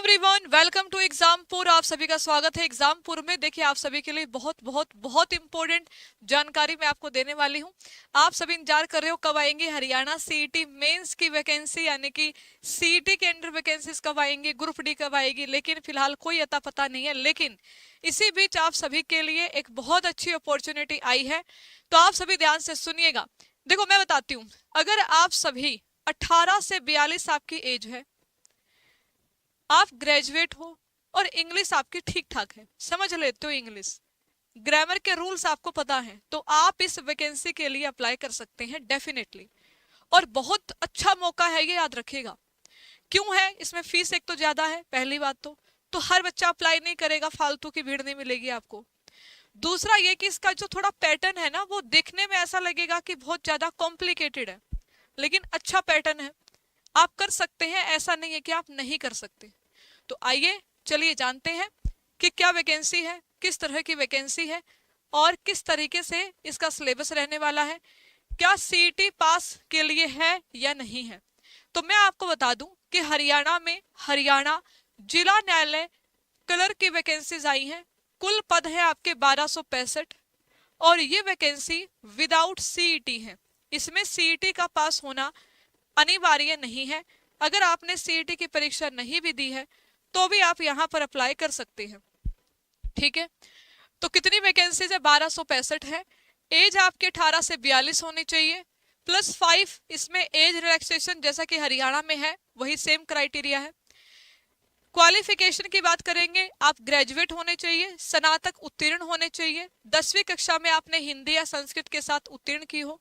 Everyone, welcome to Exampur. आप सभी का स्वागत है एग्जामपुर में। देखिए, आप सभी के लिए बहुत बहुत बहुत इंपॉर्टेंट जानकारी मैं आपको देने वाली हूं। आप सभी इंतजार कर रहे हो कब आएंगे हरियाणा सीईटी मेंस की वैकेंसी, यानी कि सीईटी के अंडर वैकेंसीज कब आएंगी, ग्रुप डी कब आएगी, लेकिन फिलहाल कोई अता पता नहीं है। लेकिन इसी बीच आप सभी के लिए एक बहुत अच्छी अपॉर्चुनिटी आई है, तो आप सभी ध्यान से सुनिएगा। देखो, मैं बताती हूँ, अगर आप सभी 18 से 42 आपकी एज है, आप ग्रेजुएट हो और इंग्लिश आपकी ठीक ठाक है, समझ लेते हो इंग्लिश, ग्रामर के रूल्स आपको पता है, तो आप इस वैकेंसी के लिए अप्लाई कर सकते हैं डेफिनेटली। और बहुत अच्छा मौका है ये, याद रखिएगा। क्यों है? इसमें फीस एक तो ज्यादा है, पहली बात तो हर बच्चा अप्लाई नहीं करेगा, फालतू की भीड़ नहीं मिलेगी आपको। दूसरा ये कि इसका जो थोड़ा पैटर्न है ना, वो देखने में ऐसा लगेगा कि बहुत ज्यादा कॉम्प्लिकेटेड है, लेकिन अच्छा पैटर्न है, आप कर सकते हैं, ऐसा नहीं है कि आप नहीं कर सकते। तो आइए चलिए जानते हैं कि क्या वैकेंसी है, किस तरह की वैकेंसी है और किस तरीके से इसका सिलेबस रहने वाला है, क्या सीईटी पास के लिए है या नहीं है। तो मैं आपको बता दूं कि हरियाणा में हरियाणा जिला न्यायालय क्लर्क की वैकेंसीज आई हैं। कुल पद है आपके 1265 और ये वैकेंसी विदाउट सीईटी है। इसमें सीईटी का पास होना अनिवार्य नहीं है। अगर आपने सीईटी की परीक्षा नहीं भी दी है तो भी आप यहाँ पर अप्लाई कर सकते हैं, ठीक है। तो कितनी वैकेंसीज है? 1265 है। एज आपके 18 से 42 होनी चाहिए, +5 इसमें एज रिलैक्सेशन, जैसा कि हरियाणा में है वही सेम क्राइटेरिया है। क्वालिफिकेशन की बात करेंगे, आप ग्रेजुएट होने चाहिए, स्नातक उत्तीर्ण होने चाहिए, 10वीं कक्षा में आपने हिंदी या संस्कृत के साथ उत्तीर्ण की हो।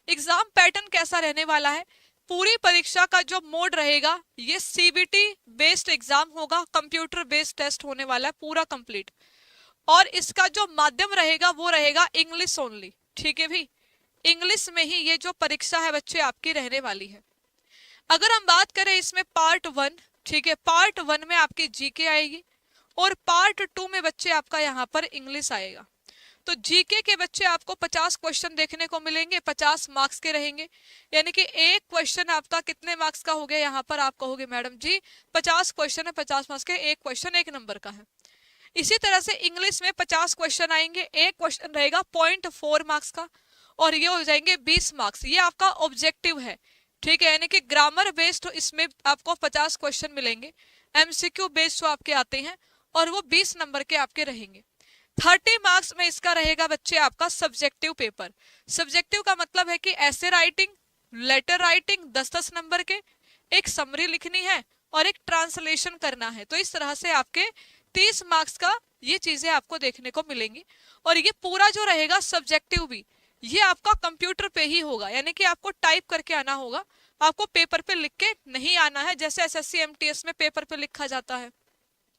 एग्जाम पैटर्न कैसा रहने वाला है? पूरी परीक्षा का जो मोड रहेगा, ये सीबीटी बेस्ड एग्जाम होगा, कंप्यूटर बेस्ड टेस्ट होने वाला है पूरा कंप्लीट। और इसका जो माध्यम रहेगा वो रहेगा इंग्लिश ओनली, ठीक है भाई। इंग्लिश में ही ये जो परीक्षा है बच्चे आपकी रहने वाली है। अगर हम बात करें इसमें पार्ट 1, ठीक है, पार्ट 1 में आपकी जीके आएगी और पार्ट 2 में बच्चे आपका यहाँ पर इंग्लिश आएगा। तो जीके के बच्चे आपको 50 क्वेश्चन देखने को मिलेंगे, 50 मार्क्स के रहेंगे, यानी कि एक क्वेश्चन आपका कितने मार्क्स का हो गया? यहाँ पर आप कहोगे मैडम जी 50 क्वेश्चन है, 50 मार्क्स के, एक क्वेश्चन 1 नंबर का है। इसी तरह से इंग्लिश में 50 क्वेश्चन आएंगे, एक क्वेश्चन रहेगा 0.4 मार्क्स का और ये हो जाएंगे 20 मार्क्स। ये आपका ऑब्जेक्टिव है, ठीक है, यानी कि ग्रामर बेस्ड तो इसमें आपको 50 क्वेश्चन मिलेंगे, एमसीक्यू बेस्ड तो आपके आते हैं और वो 20 नंबर के आपके रहेंगे। 30 मार्क्स में इसका रहेगा बच्चे आपका सब्जेक्टिव पेपर। सब्जेक्टिव का मतलब है कि ऐसे राइटिंग, लेटर राइटिंग 10-10 नंबर के, एक समरी लिखनी है और एक ट्रांसलेशन करना है। तो इस तरह से आपके 30 मार्क्स का ये चीजें आपको देखने को मिलेंगी। और ये पूरा जो रहेगा सब्जेक्टिव भी, ये आपका कंप्यूटर पे ही होगा, यानी कि आपको टाइप करके आना होगा, आपको पेपर पे लिख के नहीं आना है, जैसे एसएससी एमटीएस में पेपर पे लिखा जाता है,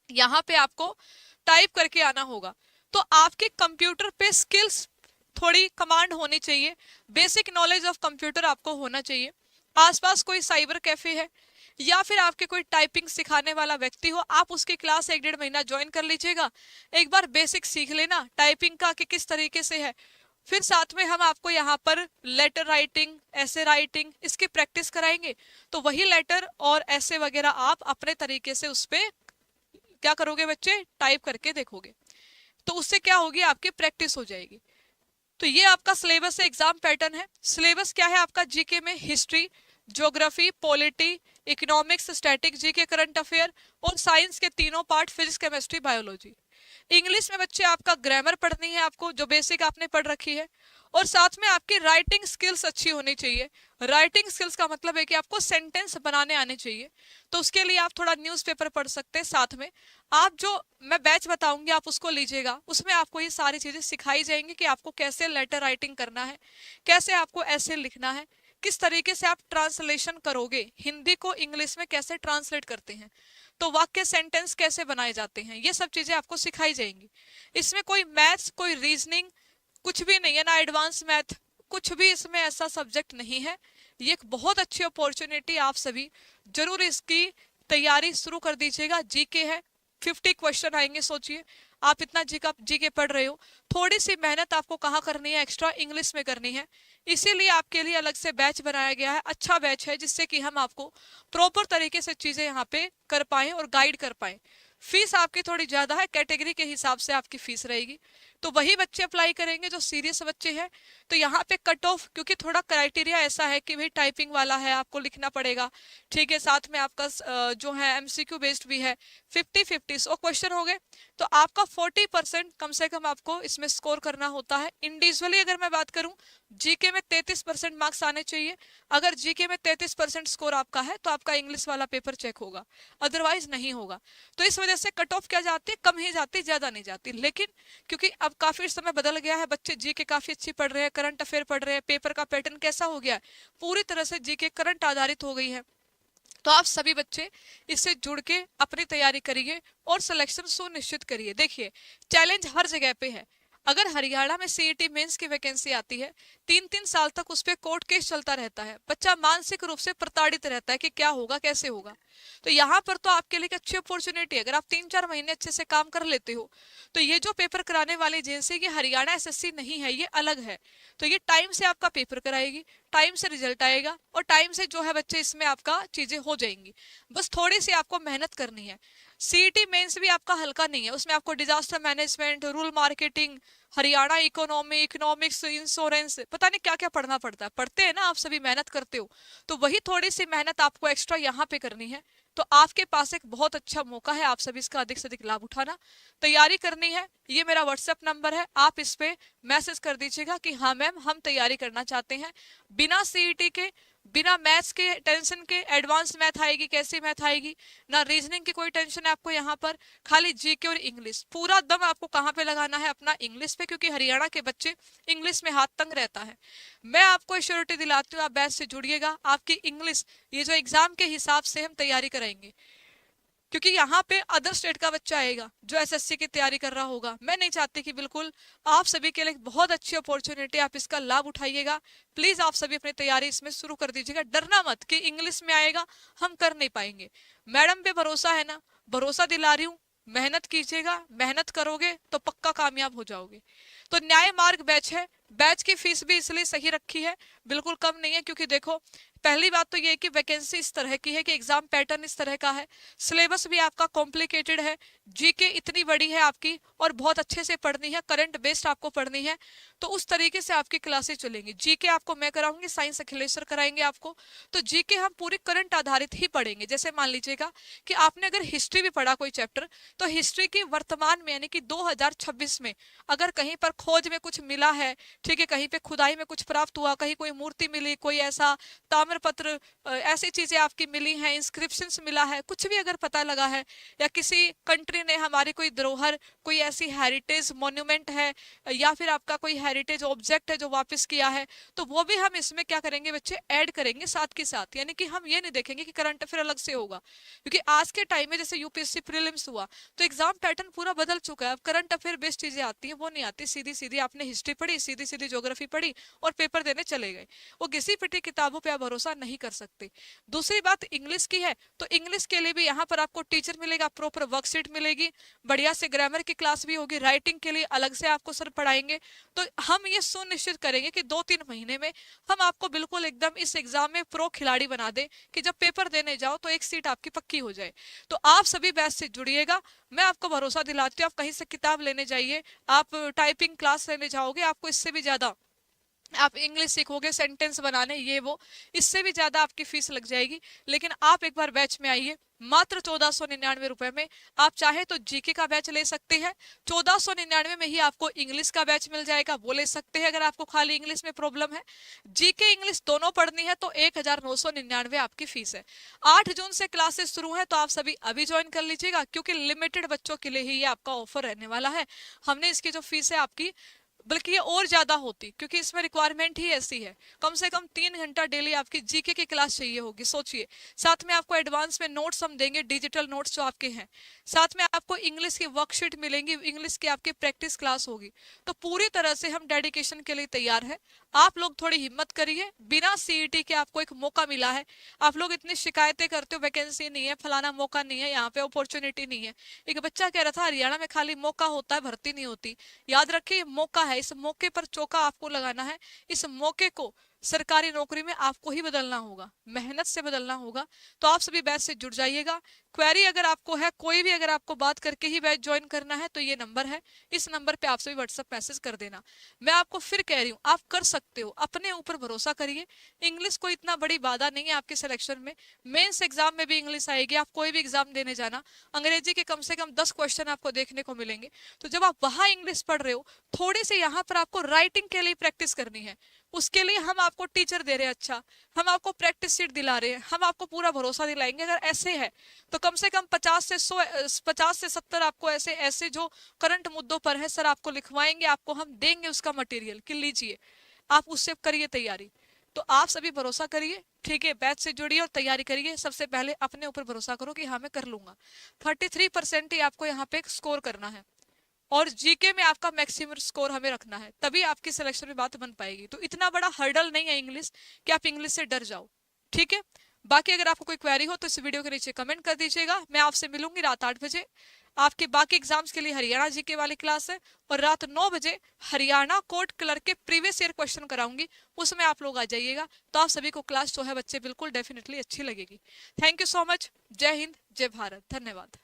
यहाँ पे आपको टाइप करके आना होगा। तो आपके कंप्यूटर पे स्किल्स थोड़ी कमांड होनी चाहिए, बेसिक नॉलेज ऑफ कंप्यूटर आपको होना चाहिए। आसपास कोई साइबर कैफे है या फिर आपके कोई टाइपिंग सिखाने वाला व्यक्ति हो, आप उसकी क्लास 1-1.5 महीना ज्वाइन कर लीजिएगा, एक बार बेसिक सीख लेना टाइपिंग का कि किस तरीके से है। फिर साथ में हम आपको यहाँ पर लेटर राइटिंग, ऐसे राइटिंग, इसकी प्रैक्टिस कराएंगे। तो वही लेटर और ऐसे वगैरह आप अपने तरीके से उस पर क्या करोगे बच्चे? टाइप करके देखोगे, तो उससे क्या होगी? आपकी प्रैक्टिस हो जाएगी। तो ये आपका सिलेबस है, एग्जाम पैटर्न है। सिलेबस क्या है आपका? जीके में history, geography, polity, economics, static GK, current affair और साइंस के तीनों part, physics, chemistry, biology. English में बच्चे आपका ग्रामर पढ़नी है आपको, जो बेसिक आपने पढ़ रखी है, और साथ में आपकी राइटिंग स्किल्स अच्छी होनी चाहिए। राइटिंग स्किल्स का मतलब है कि आपको सेंटेंस बनाने आने चाहिए, तो उसके लिए आप थोड़ा न्यूज़पेपर पढ़ सकते हैं। साथ में आप जो मैं बैच बताऊंगी आप उसको लीजिएगा, उसमें आपको ये सारी चीजें सिखाई जाएंगी कि आपको कैसे लेटर राइटिंग करना है, कैसे आपको ऐसे लिखना है, किस तरीके से आप ट्रांसलेशन करोगे, हिंदी को इंग्लिश में कैसे ट्रांसलेट करते हैं, तो वाक्य सेंटेंस कैसे बनाए जाते हैं, ये सब चीजें आपको सिखाई जाएंगी। इसमें कोई मैथ्स, कोई रीजनिंग कुछ भी नहीं है, ना एडवांस मैथ, कुछ भी इसमें ऐसा सब्जेक्ट नहीं है। ये एक बहुत अच्छी अपॉर्चुनिटी, आप सभी जरूर इसकी तैयारी शुरू कर दीजिएगा। जीके है, 50 क्वेश्चन आएंगे, सोचिए आप इतना जीके पढ़ रहे हो, थोड़ी सी मेहनत आपको कहाँ करनी है, एक्स्ट्रा इंग्लिश में करनी है। इसीलिए आपके लिए अलग से बैच बनाया गया है, अच्छा बैच है, जिससे कि हम आपको प्रॉपर तरीके से चीजें यहाँ पे कर पाए और गाइड कर पाए। फीस आपकी थोड़ी ज्यादा है, कैटेगरी के हिसाब से आपकी फीस रहेगी, तो वही बच्चे अप्लाई करेंगे जो सीरियस बच्चे हैं। तो यहाँ पे कट ऑफ, क्योंकि थोड़ा क्राइटेरिया ऐसा है कि भाई टाइपिंग वाला है, आपको लिखना पड़ेगा, ठीक है, साथ में आपका जो है एमसीक्यू बेस्ड भी है, 50-50 100 क्वेश्चन हो गए, तो आपका 40% कम से कम आपको इसमें स्कोर करना होता है। इंडिविजुअली अगर मैं बात करूं, जीके में 33% मार्क्स आने चाहिए। अगर जीके में 33% स्कोर आपका है तो आपका इंग्लिश वाला पेपर चेक होगा, अदरवाइज नहीं होगा। तो इस वजह से कट ऑफ क्या जाती है, कम ही जाती, ज्यादा नहीं जाती। लेकिन क्योंकि अब काफी समय बदल गया है, बच्चे जीके काफी अच्छी पढ़ रहे हैं, करंट अफेयर पढ़ रहे हैं, पेपर का पैटर्न कैसा हो गया है, पूरी तरह से जीके करंट आधारित हो गई है। तो आप सभी बच्चे इससे जुड़ के अपनी तैयारी करिए और सिलेक्शन सुनिश्चित करिए। देखिए, चैलेंज हर जगह पे है। अगर हरियाणा में सीईटी मेंस की वैकेंसी आती है, 3-3 साल तक उस पर कोर्ट केस चलता रहता है, बच्चा मानसिक रूप से प्रताड़ित रहता है कि क्या होगा, कैसे होगा। तो यहाँ पर तो आपके लिए एक अच्छी अपॉर्चुनिटी है, अगर आप 3-4 महीने अच्छे से काम कर लेते हो, तो ये जो पेपर कराने वाली एजेंसी, ये हरियाणा एसएससी नहीं है, ये अलग है। तो ये टाइम से आपका पेपर कराएगी, टाइम से रिजल्ट आएगा, और टाइम से जो है बच्चे इसमें आपका चीजें हो जाएंगी। बस थोड़ी सी आपको मेहनत करनी है। सीईटी मेंस भी आपका हल्का नहीं है, उसमें आपको disaster management, rural marketing, Haryana economy, economics, insurance, पता नहीं क्या क्या पढ़ना पड़ता है। पढ़ते हैं ना आप सभी, मेहनत करते हो, तो वही थोड़ी सी मेहनत आपको एक्स्ट्रा यहाँ पे करनी है। तो आपके पास एक बहुत अच्छा मौका है, आप सभी इसका अधिक से अधिक लाभ उठाना, तैयारी करनी है। ये मेरा व्हाट्सएप नंबर है, आप इस पे मैसेज कर दीजिएगा कि हाँ मैम हम तैयारी करना चाहते हैं, बिना सीईटी के, बिना मैथ्स के टेंशन के। एडवांस मैथ आएगी, कैसी मैथ आएगी, ना रीजनिंग की कोई टेंशन है आपको यहाँ पर, खाली जीके और इंग्लिश। पूरा दम आपको कहाँ पे लगाना है, अपना इंग्लिश पे, क्योंकि हरियाणा के बच्चे इंग्लिश में हाथ तंग रहता है। मैं आपको श्योरिटी दिलाती हूँ, आप बैच से जुड़िएगा, आपकी इंग्लिश ये जो एग्जाम के हिसाब से हम तैयारी कराएंगे, क्योंकि यहाँ पे अदर स्टेट का बच्चा आएगा जो एसएससी की तैयारी कर रहा होगा। मैं नहीं चाहती कि, बिल्कुल आप सभी के लिए बहुत अच्छी अपॉर्चुनिटी, आप इसका लाभ उठाइएगा। प्लीज आप सभी अपनी तैयारी इसमें शुरू कर दीजिएगा, डरना मत कि इंग्लिश में आएगा हम कर नहीं पाएंगे। मैडम पे भरोसा है ना, भरोसा दिला रही हूँ, मेहनत कीजिएगा, मेहनत करोगे तो पक्का कामयाब हो जाओगे। तो न्याय मार्ग बैच है, बैच की फीस भी इसलिए सही रखी है, बिल्कुल कम नहीं है, क्योंकि देखो पहली बात तो ये है कि वैकेंसी इस तरह की है कि एग्जाम पैटर्न इस तरह का है, सिलेबस भी आपका कॉम्प्लिकेटेड है, जीके इतनी बड़ी है आपकी, और बहुत अच्छे से पढ़नी है, करंट बेस्ड आपको पढ़नी है। तो उस तरीके से आपकी क्लासेस चलेंगी। जीके आपको मैं कराऊंगी, साइंस अखिलेश सर कराएंगे आपको। तो जीके हम पूरी करंट आधारित ही पढ़ेंगे। जैसे मान लीजिएगा कि आपने अगर हिस्ट्री भी पढ़ा कोई चैप्टर, तो हिस्ट्री की वर्तमान में यानी कि 2026 में अगर कहीं पर खोज में कुछ मिला है, ठीक है, कहीं पे खुदाई में कुछ प्राप्त हुआ, कहीं कोई मूर्ति मिली, कोई ऐसा ताम्रपत्र, ऐसी चीजें आपकी मिली हैं, इंस्क्रिप्शंस मिला है, कुछ भी अगर पता लगा है, या किसी कंट्री ने हमारी कोई धरोहर, कोई ऐसी हेरिटेज मॉन्यूमेंट है, या फिर आपका कोई हेरिटेज ऑब्जेक्ट है जो वापस किया है, तो वो भी हम इसमें क्या करेंगे बच्चे, ऐड करेंगे साथ के साथ। यानी कि हम ये नहीं देखेंगे कि करंट अफेयर अलग से होगा, क्योंकि आज के टाइम में जैसे यूपीएससी प्रीलिम्स हुआ तो एग्जाम पैटर्न पूरा बदल चुका है। अब करंट अफेयर बेस्ड चीजें आती हैं, वो नहीं आती, सीधी सीधी आपने हिस्ट्री पढ़ी, सीधी सीधी ज्योग्राफी पढ़ी और पेपर देने चले गए। वो घिसी पिटी किताबों पे आप भरोसा नहीं कर सकते। दूसरी बात इंग्लिश की है, तो इंग्लिश के लिए भी यहाँ पर आपको टीचर मिलेगा, प्रॉपर वर्कशीट मिलेगी, बढ़िया से ग्रामर की क्लास भी होगी, राइटिंग के लिए अलग से आपको सर पढ़ाएंगे। तो हम ये सुनिश्चित करेंगे कि 2-3 महीने में हम आपको बिल्कुल एकदम इस एग्जाम में प्रो खिलाड़ी बना दें कि जब पेपर देने जाओ तो एक सीट आपकी पक्की हो जाए। तो आप सभी बैच से जुड़िएगा, मैं आपको भरोसा दिलाती हूँ। आप कहीं से किताब लेने जाइए, आप टाइपिंग क्लास लेने जाओगे, आपको इससे भी ज्यादा आप इंग्लिश सीखोगे, सेंटेंस बनाने, ये वो, इससे भी ज्यादा आपकी फीस लग जाएगी। लेकिन आप एक बार बैच में आइए, मात्र 1499 रुपए में। आप चाहे तो जीके का बैच ले सकते हैं, 1499 में ही आपको इंग्लिश का बैच मिल जाएगा, वो ले सकते हैं अगर आपको खाली इंग्लिश में प्रॉब्लम है। जीके इंग्लिश दोनों पढ़नी है तो 1999 आपकी फीस है। 8 जून से क्लासेस शुरू है, तो आप सभी अभी ज्वाइन कर लीजिएगा, क्योंकि लिमिटेड बच्चों के लिए ही ये आपका ऑफर रहने वाला है। हमने इसकी जो फीस है आपकी, बल्कि ये और ज्यादा होती, क्योंकि इसमें रिक्वायरमेंट ही ऐसी है, कम से कम 3 घंटा डेली आपकी जीके की क्लास चाहिए होगी, सोचिए। साथ में आपको एडवांस में नोट्स हम देंगे, डिजिटल नोट्स जो आपके हैं, साथ में आपको इंग्लिश की वर्कशीट मिलेंगी, इंग्लिश की आपकी प्रैक्टिस क्लास होगी। तो पूरी तरह से हम डेडिकेशन के लिए तैयार है। आप लोग थोड़ी हिम्मत करिए, बिना सीईटी के आपको एक मौका मिला है। आप लोग इतनी शिकायतें करते हो वैकेंसी नहीं है, फलाना मौका नहीं है, यहाँ पे अपॉर्चुनिटी नहीं है। एक बच्चा कह रहा था हरियाणा में खाली मौका होता है, भर्ती नहीं होती। याद रखिए मौका है, इस मौके पर चौका आपको लगाना है। इस मौके को सरकारी नौकरी में आपको ही बदलना होगा, मेहनत से बदलना होगा। तो आप सभी बैच से जुड़ जाइएगा। क्वेरी अगर आपको है, कोई भी अगर आपको बात करके ही बैच ज्वाइन करना है तो ये नंबर है, इस नंबर पे आप सभी व्हाट्सएप मैसेज कर देना। मैं आपको फिर कह रही हूँ, आप कर सकते हो, अपने ऊपर भरोसा करिए। इंग्लिश कोई इतना बड़ी बाधा नहीं है आपके सिलेक्शन में। मेंस एग्जाम में भी इंग्लिश आएगी, आप कोई भी एग्जाम देने जाना, अंग्रेजी के कम से कम 10 क्वेश्चन आपको देखने को मिलेंगे। तो जब आप वहां इंग्लिश पढ़ रहे हो, थोड़ी सी यहाँ पर आपको राइटिंग के लिए प्रैक्टिस करनी है। उसके लिए हम आपको टीचर दे रहे हैं, अच्छा हम आपको प्रैक्टिस सीट दिला रहे हैं, हम आपको पूरा भरोसा दिलाएंगे। अगर ऐसे है तो कम से कम 50 से 70 आपको ऐसे ऐसे जो करंट मुद्दों पर है सर आपको लिखवाएंगे, आपको हम देंगे उसका मटेरियल कि लीजिए आप उससे करिए तैयारी। तो आप सभी भरोसा करिए, ठीक है, बैच से जुड़िए और तैयारी करिए। सबसे पहले अपने ऊपर भरोसा करो कि हाँ मैं कर लूंगा। 33% ही आपको यहाँ पे स्कोर करना है और जीके में आपका मैक्सिमम स्कोर हमें रखना है, तभी आपकी सिलेक्शन में बात बन पाएगी। तो इतना बड़ा हर्डल नहीं है इंग्लिश कि आप इंग्लिश से डर जाओ, ठीक है। बाकी अगर आपको कोई क्वेरी हो तो इस वीडियो के नीचे कमेंट कर दीजिएगा। मैं आपसे मिलूंगी रात 8 बजे। आपके बाकी एग्जाम्स के लिए हरियाणा जीके वाली क्लास है, और रात 9 बजे हरियाणा कोर्ट क्लर्क के प्रीवियस ईयर क्वेश्चन कराऊंगी, उसमें आप लोग आ जाइएगा। तो आप सभी को क्लास जो है बच्चे बिल्कुल डेफिनेटली अच्छी लगेगी। Thank you so much. जय हिंद, जय भारत, धन्यवाद।